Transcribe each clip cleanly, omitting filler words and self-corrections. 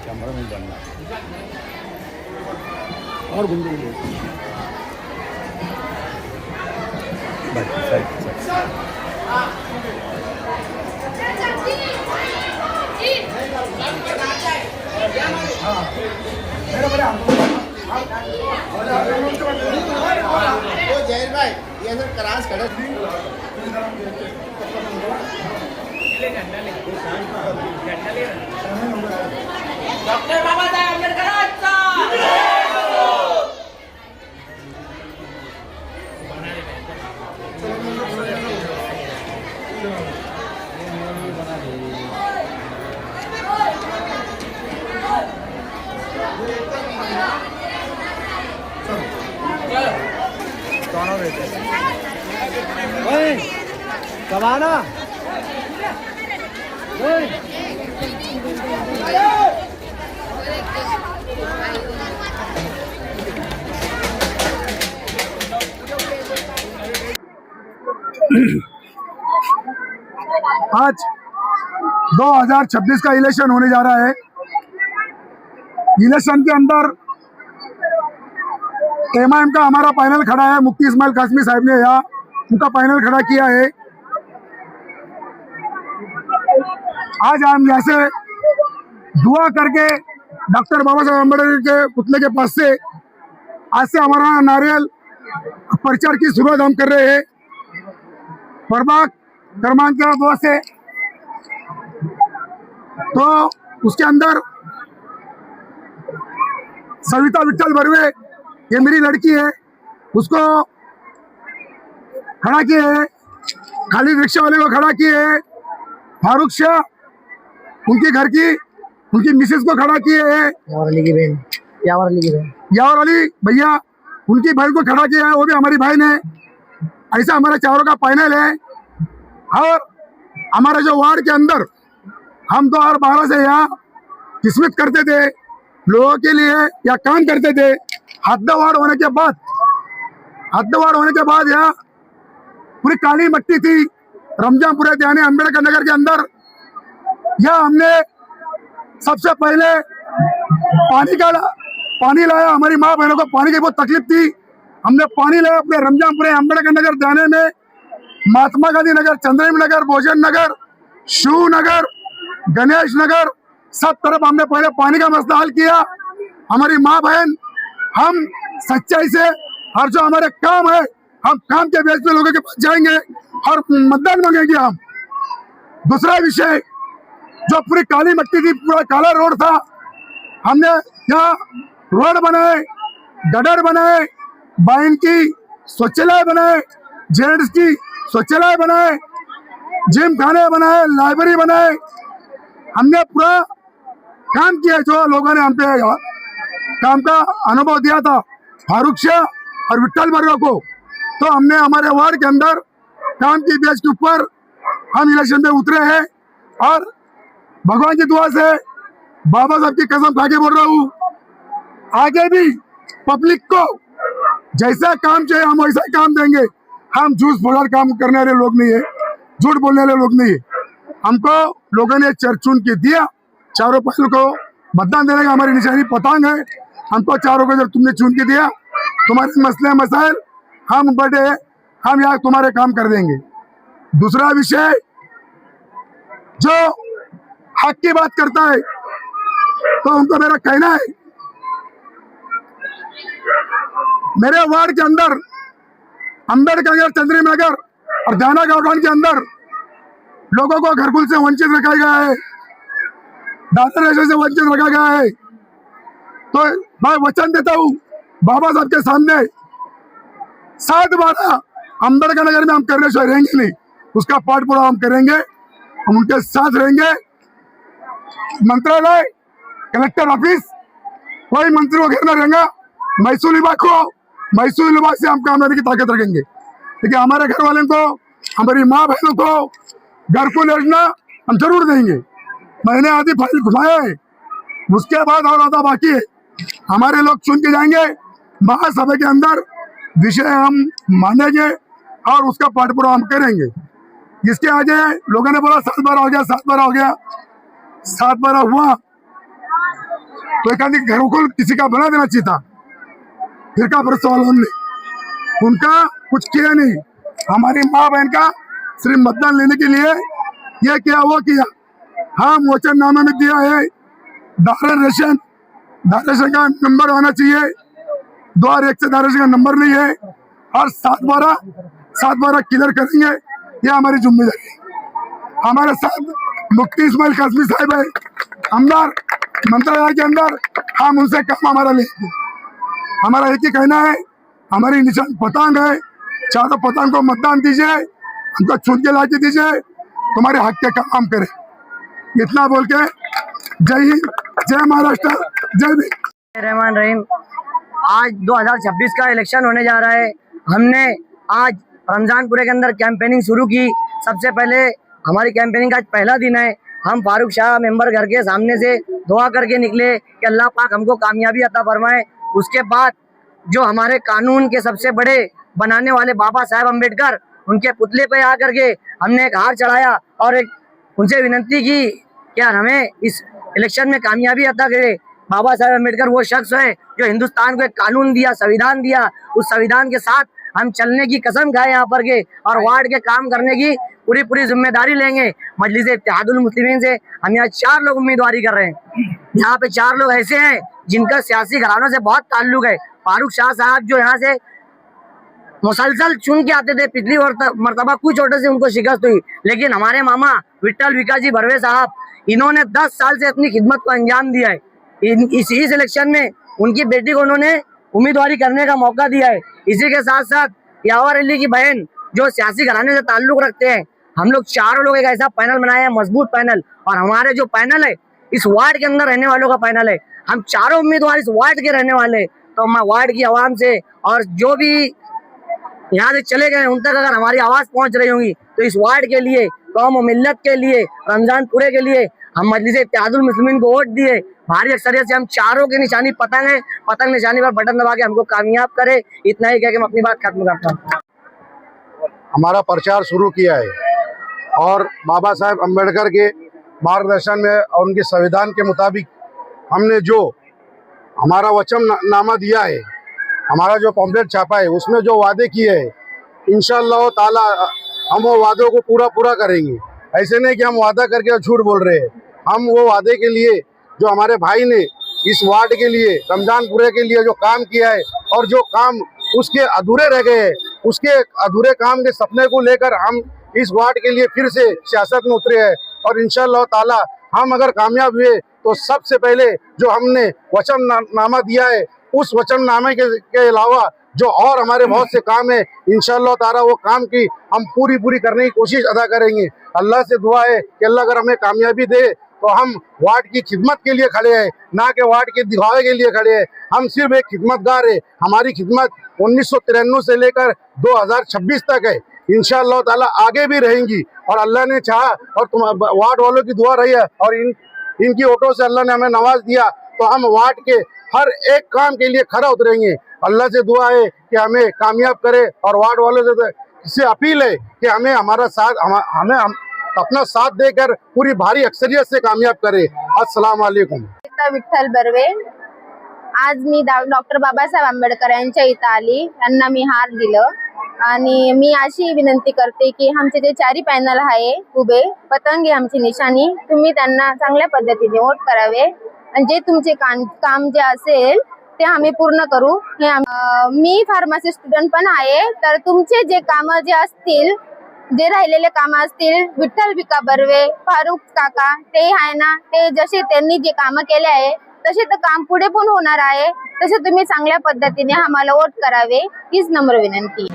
Camera नहीं बनना और घूम घूम जैन भाई ये अंदर क्रास खड़ा डॉक्टर बाबासाहेब आंबेडकरांचा कबाना आज 2026 का इलेक्शन होने जा रहा है। इलेक्शन के अंदर एमआईएम का हमारा पैनल खड़ा है। मुफ्ती इस्माइल कासमी साहब ने यहाँ उनका पैनल खड़ा किया है। आज हम यहाँ से दुआ करके डॉक्टर बाबा साहेब अम्बेडकर के पुतले के पास से आज से हमारा नारियल प्रचार की शुरुआत हम कर रहे हैं। प्रभाग क्रमांक 2 से तो उसके अंदर सविता विट्ठल बर्वे, ये मेरी लड़की है, उसको खड़ा किए है। खालिद रिक्शा वाले को खड़ा किए है। फारूक शाह उनके घर की उनकी मिसेस को खड़ा किए है। यावर अली भैया उनकी बहन को खड़ा किया है, वो भी हमारी बहन है। ऐसा हमारे चारों का पैनल है। और हमारे जो वार्ड के अंदर हम 2012 से यहाँ किस्मत करते थे लोगों के लिए या काम करते थे। हद वार्ड होने के बाद यहाँ पूरी काली मट्टी थी। रमजानपुरे यानी अम्बेडकर नगर के अंदर यहाँ हमने सबसे पहले पानी लाया। हमारी माँ बहनों को पानी की बहुत तकलीफ थी। हमने पानी लाया अपने रमजानपुरे अम्बेडकर नगर जाने में। महात्मा गांधी नगर, चंद्रेम नगर, भोजन नगर, शिव नगर, गणेश नगर, सब तरफ हमने पहले पानी का मसला हल किया। हमारी माँ बहन हम सच्चाई से और जो हमारे काम है हम काम के बेस पे लोगों के पास जाएंगे और मतदान मांगेंगे हम। दूसरा विषय, जो पूरी काली मट्टी थी, पूरा काला रोड था, हमने यहाँ रोड बनाए, गटर बनाए, बाइन की शौचालय बनाए, जेंट्स की शौचालय बनाए, जिम खाने बनाए, लाइब्रेरी बनाए। हमने पूरा काम किया। जो लोगों ने हम पे काम का अनुभव दिया था फारूक शाह और विट्ठल बर्वे को, तो हमने हमारे वार्ड के अंदर काम की बेस के ऊपर हम इलेक्शन में उतरे हैं। और भगवान की दुआ से बाबा साहब की कसम खा के बोल रहा हूँ, आगे भी पब्लिक को जैसा काम चाहिए हम वैसा काम देंगे। हम झूठ फसाद काम करने वाले लोग नहीं है, झूठ बोलने वाले लोग नहीं है। हमको लोगों ने चुन के दिया। चारों पहलू को मतदान देने का हमारी निशानी पतंग है। हमको चारों को जब तुमने चुन के दिया, तुम्हारे मसले मसाइल हम बड़े, हम यहाँ तुम्हारे काम कर देंगे। दूसरा विषय, जो हक की बात करता है तो उनको मेरा कहना है, मेरे वार्ड के अंदर अम्बेडकर नगर, चंद्रेम नगर और जाना गांव के अंदर लोगों को घरकुल से वंचित रखा गया है, दादा रेशन से वंचित रखा गया है। तो मैं वचन देता हूँ बाबा साहब के सामने, 7-12 अम्बेडकर नगर में हम करने से रहेंगे नहीं, उसका पाठ पूरा हम करेंगे। हम उनके साथ रहेंगे। मंत्रालय, कलेक्टर ऑफिस, कोई मंत्री वगैरह न रहेगा। महसूल विभाग से हम काम करने की ताकत रखेंगे। लेकिन हमारे घर वाले को, हमारी माँ बहनों को घर को योजना हम जरूर देंगे। मैंने आधी फाइल घुमाया है, उसके बाद और आधा बाकी है। हमारे लोग चुन के जाएंगे, महासभा के अंदर विषय हम मानेंगे और उसका पाठ पूरा हम करेंगे। इसके आगे लोगों ने बोला 7-12 हो गया, 7-12 हो गया, 7-12 हुआ। तो एक आदमी घरों को किसी का बना देना चाहिए था। फिरका परस्त वालों ने उनका कुछ किया नहीं। हमारी माँ बहन का सिर्फ मतदान लेने के लिए ये किया वो किया। हाँ, मोचन नामे में दिया है दार रेशन का नंबर आना चाहिए। 2001 से दार रेशन का नंबर नहीं है और 7/12 क्लियर करेंगे, ये हमारी जिम्मेदारी है। हमारे साथ मुफ्ती इस्माइल कासमी साहब है, अंदर मंत्रालय के अंदर, हम उनसे काम हमारा लेंगे। हमारा एक ही कहना है, हमारी निशान पतंग है, चारों पतंग को मतदान दीजिए, हमको चुन के ला के दीजिए, तुम्हारे हक के काम करें। इतना बोल के जय हिंद, जय महाराष्ट्र, जय भीम। रहमान रहीम। आज 2026 का इलेक्शन होने जा रहा है। हमने आज रमजानपुरे के अंदर कैंपेनिंग शुरू की। सबसे पहले हमारी कैंपेनिंग का आज पहला दिन है। हम फारूक शाह मेंबर घर के सामने से दुआ करके निकले कि अल्लाह पाक हमको कामयाबी अता फरमाए। उसके बाद जो हमारे कानून के सबसे बड़े बनाने वाले बाबा साहेब अम्बेडकर, उनके पुतले पे आकर के हमने एक हार चढ़ाया और एक उनसे विनती की कि हमें इस इलेक्शन में कामयाबी अता करे। बाबा साहेब अम्बेडकर वो शख्स है जो हिंदुस्तान को एक कानून दिया, संविधान दिया। उस संविधान के साथ हम चलने की कसम खाए यहाँ पर के, और वार्ड के काम करने की पूरी जिम्मेदारी लेंगे। मजलिस इत्तेहादुल मुस्लिमीन से हम यहाँ 4 लोग उम्मीदवारी कर रहे हैं। यहाँ पे 4 लोग ऐसे हैं जिनका सियासी घरानों से बहुत ताल्लुक है। फारूक शाह साहब जो यहाँ से मुसलसल चुन के आते थे, पिछली मरतबा कुछ वोटों से उनको शिकस्त हुई, लेकिन हमारे मामा विट्ठल विकाजी बर्वे साहब, इन्होंने 10 साल से अपनी खिदमत को अंजाम दिया है। इस इलेक्शन में उनकी बेटी को उन्होंने उम्मीदवारी करने का मौका दिया है। इसी के साथ साथ यावर अली की बहन जो सियासी घराने से ताल्लुक रखते हैं। हम लोग 4 लोग एक ऐसा पैनल बनाया है, मजबूत पैनल, और हमारे जो पैनल है इस वार्ड के अंदर रहने वालों का पैनल है। हम 4 उम्मीदवार इस वार्ड के रहने वाले, तो मैं वार्ड की आवाम से और जो भी यहाँ से चले गए उन तक अगर हमारी आवाज पहुंच रही होगी, तो इस वार्ड के लिए, कौम और मिल्लत के लिए, रमजानपुरे के लिए हम मजलिस इत्तेहादुल मुस्लिमीन को वोट दिए। भारी अक्सरियत से हम 4 की निशानी पतंग है, पतंग निशानी पर बटन दबा के हमको कामयाब करे। इतना ही कह के मैं अपनी बात खत्म करता हूँ। हमारा प्रचार शुरू किया है और बाबा साहेब अम्बेडकर के मार्गदर्शन में और उनके संविधान के मुताबिक हमने जो हमारा वचननामा दिया है, हमारा जो पम्पलेट छापा है, उसमें जो वादे किए हैं, इंशाअल्लाह ताला हम वो वादों को पूरा करेंगे। ऐसे नहीं कि हम वादा करके झूठ बोल रहे हैं। हम वो वादे के लिए जो हमारे भाई ने इस वार्ड के लिए, रमजानपुरे के लिए जो काम किया है और जो काम उसके अधूरे रह गए हैं, उसके अधूरे काम के सपने को लेकर हम इस वार्ड के लिए फिर से सियासत में उतरे हैं। और इंशाअल्लाह ताला हम अगर कामयाब हुए तो सबसे पहले जो हमने वचननामा दिया है, उस वचननामे के अलावा जो और हमारे बहुत से काम है, इंशाअल्लाह ताला वो काम की हम पूरी करने की कोशिश अदा करेंगे। अल्लाह से दुआ है कि अल्लाह अगर हमें कामयाबी दे तो हम वार्ड की खिदमत के लिए खड़े हैं, ना कि वार्ड के दिखावे के लिए खड़े हैं। हम सिर्फ एक खिदमतगार है। हमारी खिदमत 1993 से लेकर 2026 तक है। इंशाअल्लाह ताला आगे भी रहेंगी, और अल्लाह ने चाहा और तुम वार्ड वालों की दुआ रही है और इनकी वोटों से अल्लाह ने हमें नवाज दिया, तो हम वार्ड के हर एक काम के लिए खड़ा उतरेंगे। अल्लाह से दुआ है कि हमें कामयाब करे, और वार्ड वालों से अपील है कि हमें हमारा साथ हमें अपना साथ देकर पूरी भारी अक्सरियत से कामयाब करे। अस्सलाम वालेकुम। विठ्ठल बर्वे। आज मी डॉक्टर बाबासाहेब आंबेडकर यांच्या इथं आली, त्यांना मी हार दिलं, आणि मी अशी विनंती करते की आमचे जे 4 पॅनल आहे उभे, पतंग आहे आमची निशाणी, तुम्ही त्यांना चांगल्या पद्धतीने वोट करावे, आणि जे तुमचे काम जे असेल ते आम्ही पूर्ण करू। मी फार्मसी स्टुडंट पण आहे, तर तुमचे जे काम जे असतील, जे राहिलेले काम असतील, विठ्ठल विका बर्वे, फारूक काका, ते आहे ना, ते जसे त्यांनी जे काम केले आहे तसे तर काम पुढे पण होणार आहे। तसे तुम्ही चांगल्या पद्धतीने आम्हाला वोट करावे, हीच नम्र विनंती।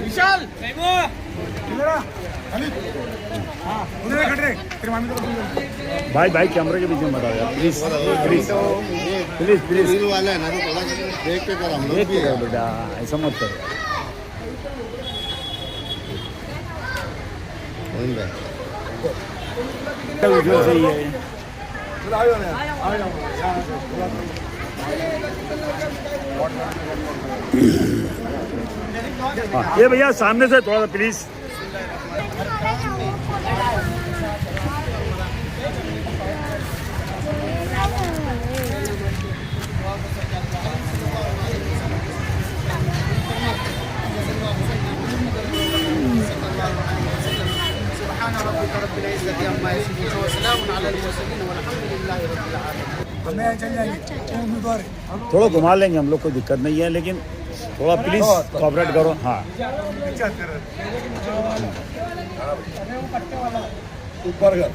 विशाल भाई भाई कैमरे के बीच में बताओ यार please please please please reel वाला है ना, तो थोड़ा देख के कर, हम लोग देख भी के है। करो बेटा, ऐसा मत करो। होइल भाई। वीडियो सही है। हाँ, ये भैया सामने से थोड़ा सा प्लीज। थोड़ा घुमा लेंगे हम लोग, कोई दिक्कत नहीं है, लेकिन थोड़ा प्लीज कोऑपरेट करो। हाँ ऊपर कर।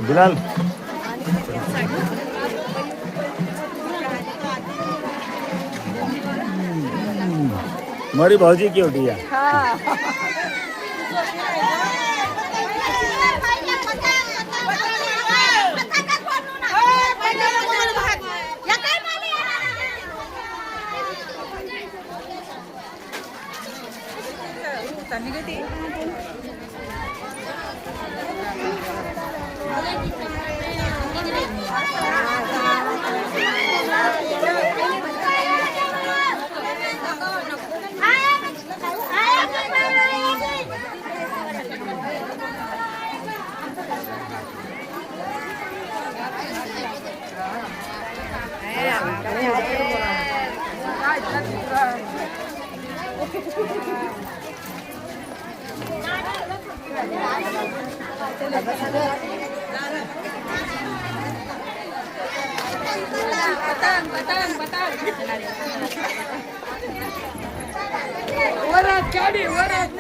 बिलाल हमारी भौजी की होती है। वरात गाडी वरात